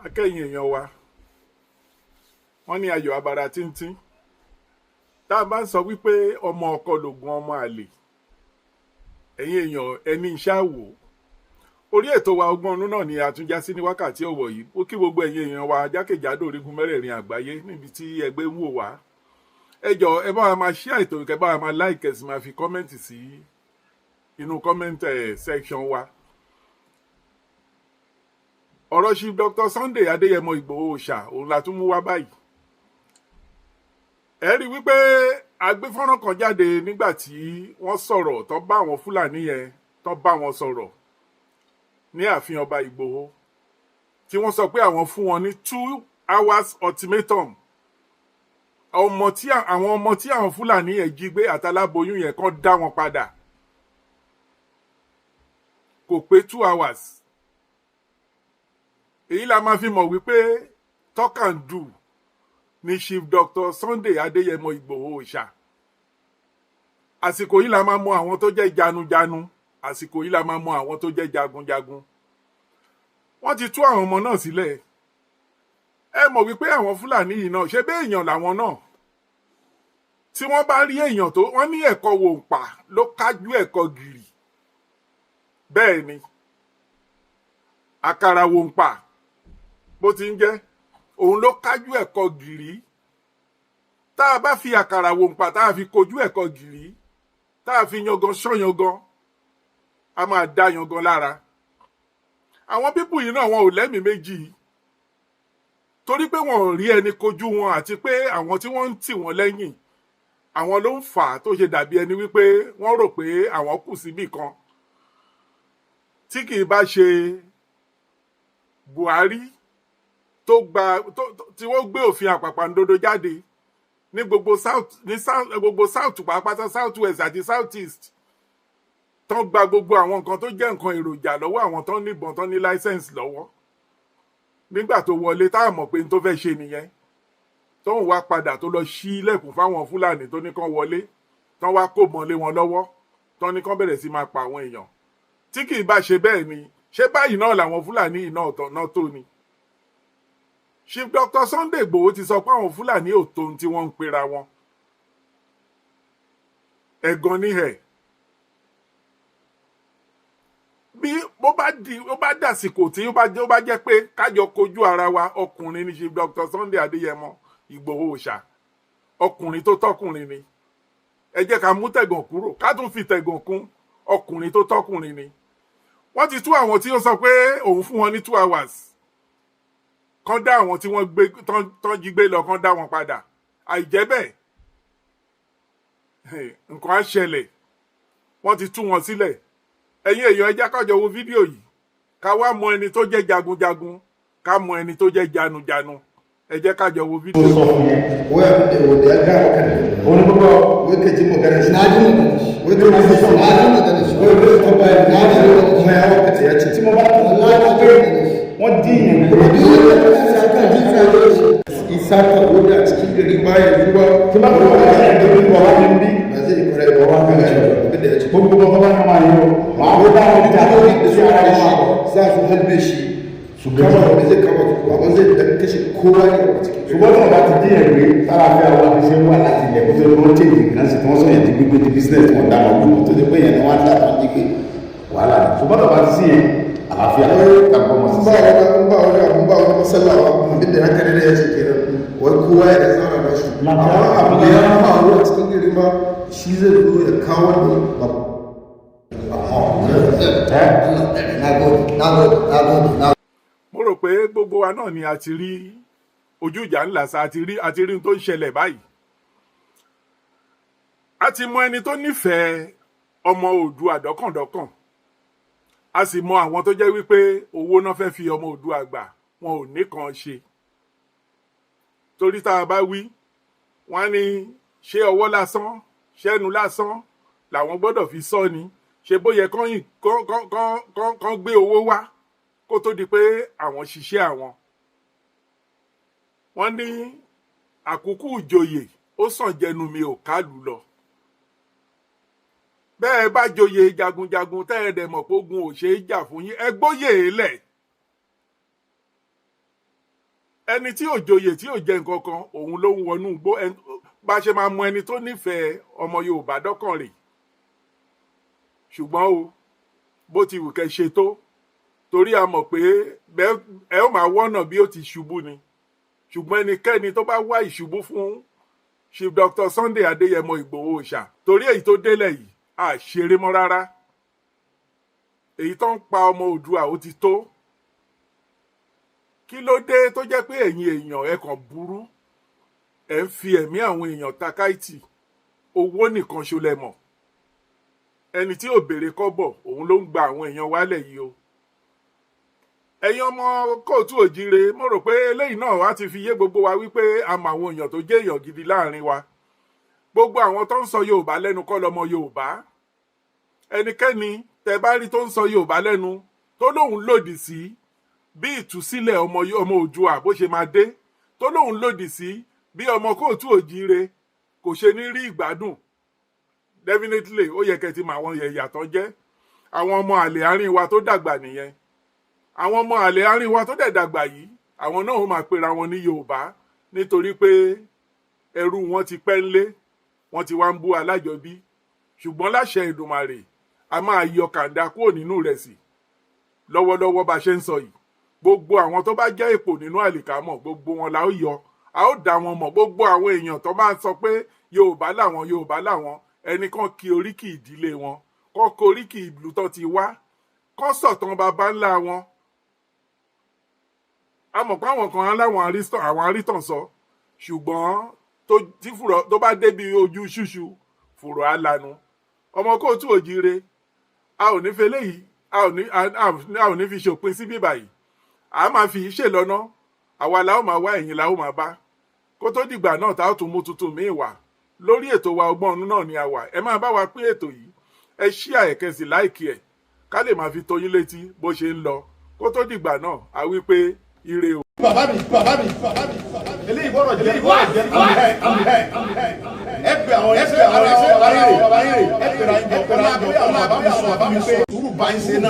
akẹ́yìn èèyàn wa wọ́n ní ayọ̀ abara tíntín tá a bá ń sọ wípé ọmọ ọkọ lògùn ọmọ àlè ẹ̀yin èèyàn ẹni iṣẹ́ àwò orí ètò wa ọgbọ́n ọdún náà ni a tún já sí ní wákàtí ọ̀wọ̀ yìí ó kí gbogbo ẹ̀yin èèyàn wa jákèjádò orígun mẹ́rẹ̀ẹ̀rin àgbáyé níbi tí ẹgbẹ́ ń wò wá ẹ jọ̀ọ́ ẹ bá wa máa share ètò ìkẹ́ bá wa máa like ẹ sì máa fi kọ́mẹ́ǹtì sí inú kọ́mẹ́ǹtì section wa. ọ̀rọ̀ Chief Dr. Sunday Adéyẹmọ Igboho'S òun la tún mú wá báyìí. ẹ rí wípé agbéfọ́nrán kan jáde nígbà tí wọ́n sọ̀rọ̀ tó bá àwọn Fúlàní yẹn tó bá wọn sọ̀rọ̀ ní ààfin ọba Ìgbòho tí wọ́n sọ pé àwọn fún wọn ní 2 hours ultimatum àwọn ọmọ tí àwọn Fúlàní yẹn jí gbé àtàláboyún yẹn kàn dá wọn padà kò pé 2 hours. èyí la máa fi mọ̀ wípé talk and do ni Chief Dr. Sunday Adéyẹmọ Igboho'S. àsìkò yìí la máa mọ àwọn tó jẹ́ janujanu àsìkò yìí la máa mọ àwọn tó jẹ́ jagunjagun. wọ́n ti tú àwọn ọmọ náà sílẹ̀. ẹ mọ̀ wípé àwọn Fúlàní yìí náà ṣe bẹ́ẹ̀ èèyàn làwọn náà. tí wọ́n bá rí èèyàn tó wọ́n ní ẹ̀kọ́ wòǹpà ló kájú ẹ̀kọ́ gìrì. bẹ́ẹ̀ ni àkàrà wòǹpà bó ti ń jẹ́ òun ló kájú ẹ̀kọ́ gìrì. tá a bá fi àkàrà wòǹpà tá a fi kojú ẹ̀kọ́ gìrì tá a fi yangan ṣọ́yangan a máa dá yangan lára. àwọn pípù yìí náà wọn ò lẹ́mìí méjì torí pé wọn ò rí ẹni kojú wọn àti pé àwọn tí wọ́n ń tì wọ́n lẹ́yìn àwọn ló ń fà á tó ṣe dàbí ẹni wípé wọ́n rò pé àwọn kù síbì kan. tí kì í bá ṣe Buhari tí wọ́n gbé òfin àpàpàǹdodo jáde ní gbogbo south pàápàá south west àti south east tán gba gbogbo àwọn nǹkan tó jẹ́ nǹkan èròjà lọ́wọ́ àwọn tán níbọn tán ní license lọ́wọ́ nígbà tó wọlé tá a mọ̀ pé n tó fẹ́ ṣe nìyẹn tóun wá padà tó lọ ṣí ilẹ̀kùn fáwọn Fúlàní tó ní kán wọlé tán wá kó mọ́ lé wọn lọ́wọ́ tán ní kán bẹ̀rẹ̀ sí máa pa àwọn èèyàn tí kì í bá ṣe bẹ́ẹ̀ ni ṣé báyìí náà làwọn Fúlàní iná ọ̀tọ̀ náà tó ni. Chief Dr. Sunday Igboho ti sọ pé àwọn Fúlàní ò tó ohun tí wọ́n ń pera wọn. ẹ̀gàn ní ẹ̀ bí ó bá dàsìkò tí ó bá jẹ́ pé kájọ kojú ara wa ọkùnrin ni Chief Dr. Sunday Adéyẹmọ Igboho'S ọkùnrin tó tọkùnrin ni ẹ jẹ́ ká mú tẹ̀gàn kúrò ká tún fi tẹ̀gàn kún ọkùnrin tó tọkùnrin ni. wọ́n ti tú àwọn tí ó sọ pé òun fún wọn ní 2 hours kán dá àwọn tí wọ́n gbé tán jí gbé lọ kán dá wọn padà àìjẹ́ bẹ́ẹ̀ nǹkan á ṣẹlẹ̀. wọ́n ti tú wọn sílẹ̀. ẹ̀yin èèyàn ẹ jẹ́ ká jọ wo fídíò yìí ká wá mọ ẹni tó jẹ́ jagunjagun ká mọ ẹni tó jẹ́ janujanu ẹ jẹ́ ká jọ wo fídíò yìí. wọ́n dín ìsáka owó dà cikin gari bayan ruwa tí bá tó wà ní ẹgbẹ́ orí wà ní bí ẹ̀sẹ̀ ìkọrẹ́ ìwọ̀n wà ní ẹ̀jẹ̀ gbogbo ọmọ bá náà máa yíò wà á bá wọn jà tó ní sí ara wọn za su halbe shi su kama wanda zai kama wanda zai da kashe kowa ne a cikin ṣùgbọ́n tí wọ́n bá ti dín ẹ̀gbẹ́ sára fẹ́ àwọn àṣẹ wà láti ilẹ̀ kó tó lọ́wọ́ tèmi náà sì tí wọ́n sọ yẹn ti gbígbé di business wọn dá wọn lóko tó ti pé yẹn ni wọ́n á dà tó ń jígbé wàhálà ṣùgbọ́n tó bá ti sí yẹn àlàáfíà kàgbọ́n mọ̀ sí. ń bá wọn masallawa abin da haka ne ya ce kenan wai kowa ya zauna da shi amma abu da ya faru a cikin gari ma shi zai zo ya kawo ne mo rò pé gbogbo wa náà ni a ti rí ojú ìjà ńlá sa àti rí ohun tó ń ṣẹlẹ̀ báyìí. a ti mọ ẹni tó nífẹ̀ẹ́ ọmọ Oòduà dọ́kàndọ́kàn a sì mọ àwọn tó jẹ́ wípé owó náà fẹ́ fi ọmọ Oòduà gbà wọn ò ní kan ṣe. torí tá a bá wí wọ́n ní ṣé ọwọ́ lásán ṣẹ́nu lásán làwọn gbọ́dọ̀ fi sọ ni ṣe bóyẹ kán gbé owó wá kó tó di pé àwọn ṣiṣẹ́ àwọn. wọ́n ní àkúkú ìjòyè ó sàn jẹnu mi ò kálù lọ. bẹ́ẹ̀ bá joyè jagunjagun tẹ́ ẹ dẹ̀ mọ̀ pé ogun ò ṣe é jà fún yín ẹ gbóyè lẹ̀. ẹni tí ò joyè tí ò jẹ nǹkan kan òun ló ń wọnú igbó bá ṣe máa mọ ẹni tó nífẹ̀ẹ́ ọmọ Yorùbá dọ́kàn rè. Ṣùgbọ́n o bó ti wù kẹ́ ṣe tó, torí a mọ̀ pé ẹ ó máa wọ́nà bí ó ti ṣubú ni. Ṣùgbọ́n ẹnikẹ́ni tó bá wá ìṣubú fún Chief Dr. Sunday Igboho'S, torí èyí tó délẹ̀ yìí à ṣeré mọ́ rárá. Èyí tó ń pa ọmọ Oòduà ó ti tó. Kí ló dé tó jẹ́ pé ẹ̀yin èèyàn ẹ kàn burú, ẹ ń fi ẹ̀mí àwọn èèyàn takáìtì, owó nìkan ṣolẹ̀ mọ̀. Ẹni tí ò béèrè kọ́bọ̀ òun ló ń gba àwọn èèyàn wálẹ̀ yìí o. Ẹ̀yin ọmọ kóòtù òjíire, mo rò pé eléyìí náà wá ti fi yé gbogbo wa wípé a mọ àwọn èèyàn tó jẹ́ èèyàn gidi láàrin wa. Gbogbo àwọn tó ń sọ Yorùbá lẹ́nu kọ́ lọmọ Yorùbá. Ẹnikẹ́ni tẹ́ bá rí tó ń sọ Yorùbá lẹ́nu tó lóun lòdì sí bí ìtúsílẹ̀ ọmọ Oòduà bó ṣe máa dé, tó lóun lòdì sí bí ọmọ kóòtù òjíire kò ṣe ní rí ìgbádùn, definitely ó yẹ kẹ́ ti mọ àwọn ẹ̀yà tó jẹ́. Àwọn ọmọ àlè àárín wa tó dàgbà nìyẹn. Àwọn ọmọ àlè àárín wa tó dẹ̀ dàgbà yìí, àwọn náà ó máa pera wọn ní Yorùbá nítorí pé ẹrú wọn ti pẹ́ ńlé, wọ́n ti wá ń bú alájọbí. Ṣùgbọ́n láṣẹ Èdùmàrè a máa yọ kàńdá kúrò nínú ìrẹsì lọ́wọ́lọ́wọ́ bá ṣe ń sọ yìí. Gbogbo àwọn tó bá jẹ́ èpò nínú àlìkámọ̀, gbogbo wọn la ó yọ, a ó dá wọn mọ̀. Gbogbo àwọn èèyàn tó máa ń sọ pé Yorùbá làwọn, ẹnì kan kí oríkì ìdílé wọn, kọ́ kí oríkì ìlú tó ti wá, kọ́ sọ̀tàn baba ńlá wọn. A mọ̀ pé àwọn kan àwọn arítàn sọ, ṣùgbọ́n tó bá débi ojú ṣúṣu fùrọ̀ á lanu. Ọmọ kóòtù òjíire, a ò ní fi eléyìí, a ò ní fi ṣòpin sí bíbà yìí. A máa fi ṣe lọ́nà, àwa la ó máa wá, ẹ̀yin la ó máa bá. Kó tó dìgbà náà tá ó tún mú tuntun míì wá lórí ètò wa Ọgbọ́n náà ni a wà. Ẹ máa bá wa pín ètò yìí, ẹ share ẹ kẹ́sì láìkì ẹ̀, ká lè máa fi tó yín létí bó ṣe ń lọ. Kó tó dìgbà náà a wí pé ire o. Bàbá mi eléyìí bọ́rọ̀ jẹ́ ẹ pè àwọn ẹ pè àwọn bàbá yìí ẹ pè àwọn bàbá mi sọ bàbá mi pé sùúrù bá ń ṣe náà.